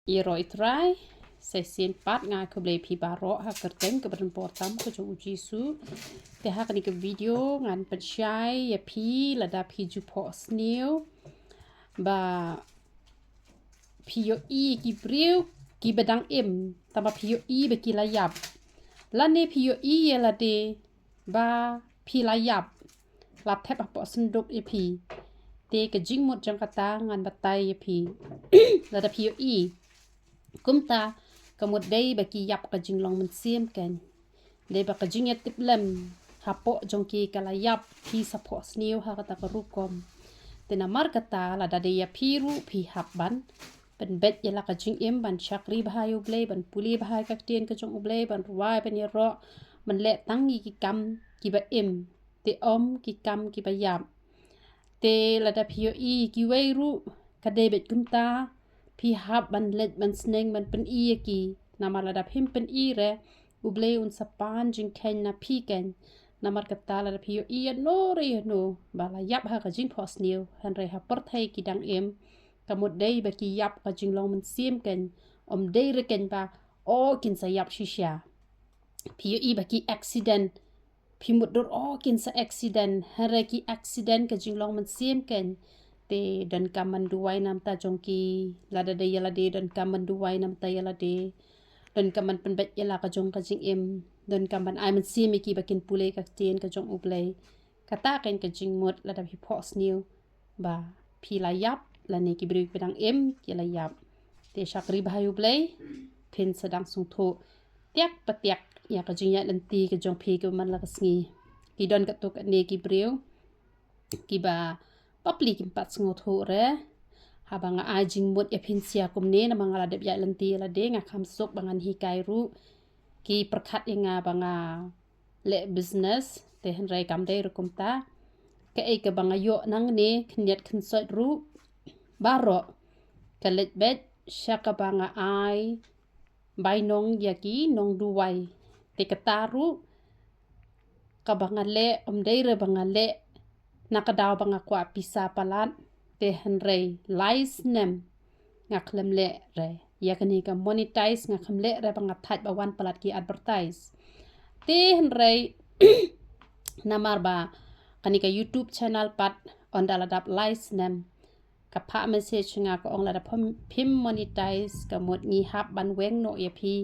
Iroi try sesin pat ngai ko blei pi baro ha kerteng ke beren portam ko jong ujisu te ha kani ke video ngan pensyai ya pi lada pi ju phohsniew ba pi yo i ki briu ki bedang im tama pi yo i be ki layap lane pi yo i ya lade ba pi layap lap thep ha po senduk ya pi te ke jing mot jang kata ngan batai ya pi lada pi yo i kumta kamut day baki yap ka jinglong men sim ken day ba ka jing tip lem hapo jongki kala yap pi sa phohsniew ha kata ka rukom tena mar kata la da ya piru pi habban ben bet ya la ka jing im ban chakri bhayu blei ban puli bhai ka tien ka jong blei ban ruai ben ya ro man le tangi ki kam ki ba im te om ki kam ki ba yap te la da pi i ki wei ru ka day bet kumta pi hab ban let ban sneng ban pen i ki namar la da pim pen i re ublei un sapan jing ken na pi ken namar kata la da pi i no re no bala yap ha ka jing phohsniew han re ha por thai ki dang em kamut dei ba ki yap ka jing long man sim ken dei re ken ba o kin sa yap shisha pi i ba ki accident pi mut dor o kin sa accident han re ki accident ka jing long man sim ken te dan kaman duwai nam ta jongki lada de yala de dan kaman duwai nam ta yala de dan kaman penbet yala ka jong ka jing im dan kaman ai man simi ki bakin pule ka tien ka jong ublei kata ken ka jing mot lada pi phohsniew ba pi la yap la ne ki bri pedang im ki la yap te shakri bhayu blei pin sedang sung tho tiak patiak ya ka jing ya lenti ka jong pi ka man la ka sngi ki don ka to ka ne ki briu ki ba papli kim pat sngot ho re habanga ajing mot ya pinsia kumne na mga ladep ya lenti la de nga kham sok bangan hi kai ru ki perkhat nga banga le business te hen rai kam de ru kumta ke e ke banga yo nang ne khniat khnsot ru baro ke let bet shaka banga ai bai nong ya ki nong duwai te kataru ka banga le de re banga le nakadaw banga kwa pisa palat te henrei lies nem ngak lem le re ya kani ka monetize ngak lem le re banga that ba wan palat ki advertise te henrei namar ba kani ka YouTube channel pat on dala dap lies nem ka pha message nga ko ong la da phim monetize ka mot ngi hap ban weng no ye phi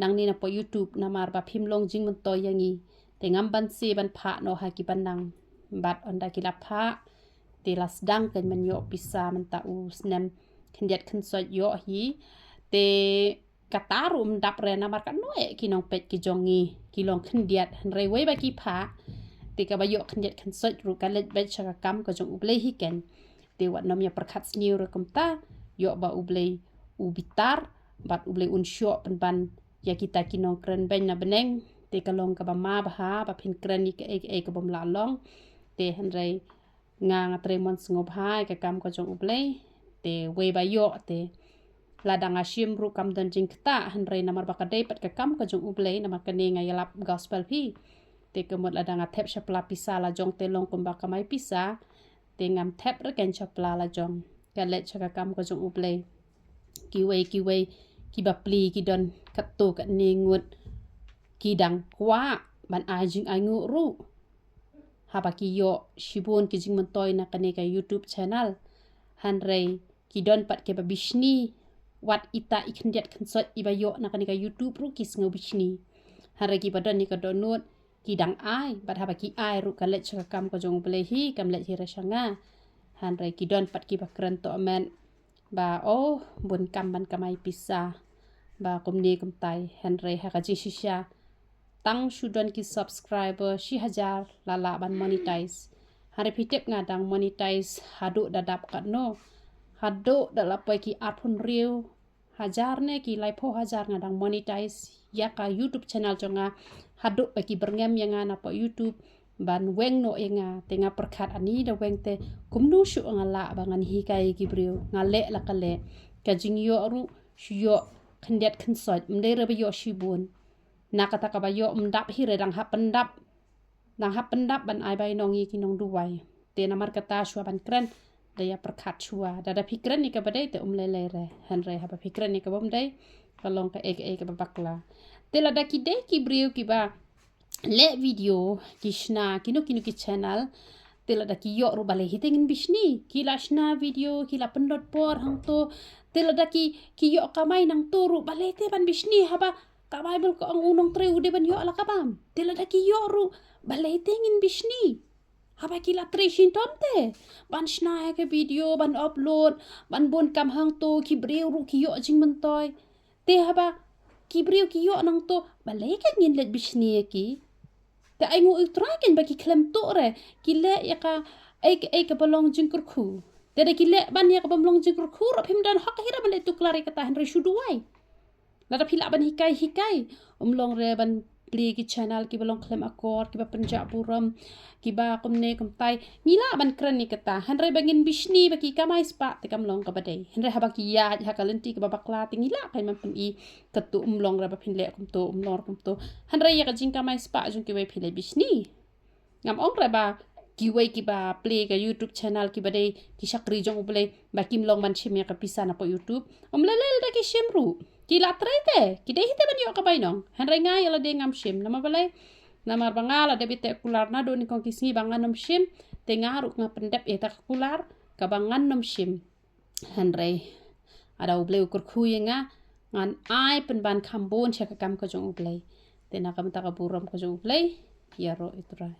nang ni na po YouTube namar ba phim long jing mon to yangi te ngam ban si ban pha no ha ki ban nang bat onda kila pha te las dang ken man yo pisa man ta u snem khendiat khen so yo hi te katarum dap re na mar ka noe ki nong pet ki jongi ki long khendiat han re wei ba ki pha te ka ba yo khendiat khen so ru ka let bet chaka kam ko jong uble hi ken te wat nom ya perkhat sniu re kumta yo ba uble u bitar bat uble un syo pen ban ya kita ki nong kren ben na beneng te ka long ka ba ma ba ha ba phin kren ni ke e ka bom la long te han rei nga tre mon ngop hai ka kam ko jong ublei te we ba yo te la danga shim ru kam dan jing kta han rei namar ba ka dei pat ka kam ko jong ublei namar ka ne nga yalap gospel pi te ka mot la danga thep shapla pisa la jong te long kum ba ka mai pisa te ngam thep re ken shapla la jong ka let chaka kam ko jong ublei ki we ki ba pli ki don ka to ka ne ngut ki dang kwa ban ai jing ai ngu ru habaki yo shibun ki jing montoy na kane ka YouTube channel han rei ki don pat ke babishni wat ita ikhndiat khansot iba yo na kane ka YouTube ru ki sngo bishni han rei ki badon ni ka donut ki dang ai bat habaki ai ru ka let chaka kam ko jong ble hi kam let hi rashanga han rei ki don pat ki bakran to amen ba oh bun kam ban kamai pisa ba kumni kum tai han rei ha ka ji shisha tang shudon ki subscriber shi hajar lala ban monetize hari pitep ngadang monetize hadu dadap kat no hadu dalapai ki apun riu hajar ne ki laipo hajar ngadang monetize ya ka YouTube channel jonga hadu bagi berngem yang na po YouTube ban weng no enga tenga perkhat ani da weng te kumnu shu ngala bangan hi kai ki briu ngale la kale ka jing yo ru shyo khendiat khensot mde re yo shibun nakata ka ba yo mdap hi re dang ha pendap ban ai bai nong yi ki nong duwai te namar kata shwa ban kren daya perkat chua dada pikiran ni ka badai te lele re hanre haba pikiran ni ka bom dai kalong ka ka babakla tela da ki de ki brio ki ba le video kishna kinu ki channel tela da ki yo ru bale hitengin bisni ki lashna video ki la pendot por hang to tela da ki yo kamai nang to ru bale te ban bisni haba ka bible ko ang unong tre ude ban yo ala kabam tela da ki yo ru bale tengin bisni haba ki la tre shin tomte ban shna ke video ban upload ban bon kam hang to ki breu ru ki yo jing mentoy te haba ki breu ki yo nang to bale kan ngin let bisni ki te ai ngu utraken ba ki klem to re ki le ya ka ai ka balong jing kurku te de ki le ban ya ka balong jing kurku ro phim dan hak hira ban le tu klari kata henry shuduai la pila ban hikai long re ban pli ki channel ki balong klem akor ki ba penjak buram ki ba komne komtai ngila ban kren ni kata henry bangin bisni ba ki kamai spa te kam long ka badai henry haba ki ya kalenti ki ba bakla tingila kai man pen i ketu long re ba phinle kum to henry ya ka jing kamai spa jung ki we phile bisni ngam ong re ba ki we ki ba play ka YouTube channel ki badai ki sakri jong play ba kim long man chim ya ka pisa na po YouTube lelel da ki shimru ki la trete ki de hite ban yo ka bainong henry ngai ala de ngam shim nama balai namar bangala de bite kular na do ni kong kisni bangan nom shim te ngaru nga pendep e tak kular ka bangan nom shim henry ada uble ukur khuye nga ngan ai pen ban khambon cha ka kam ka jong uble te na kam ta ka buram ka jong uble ya ro itrai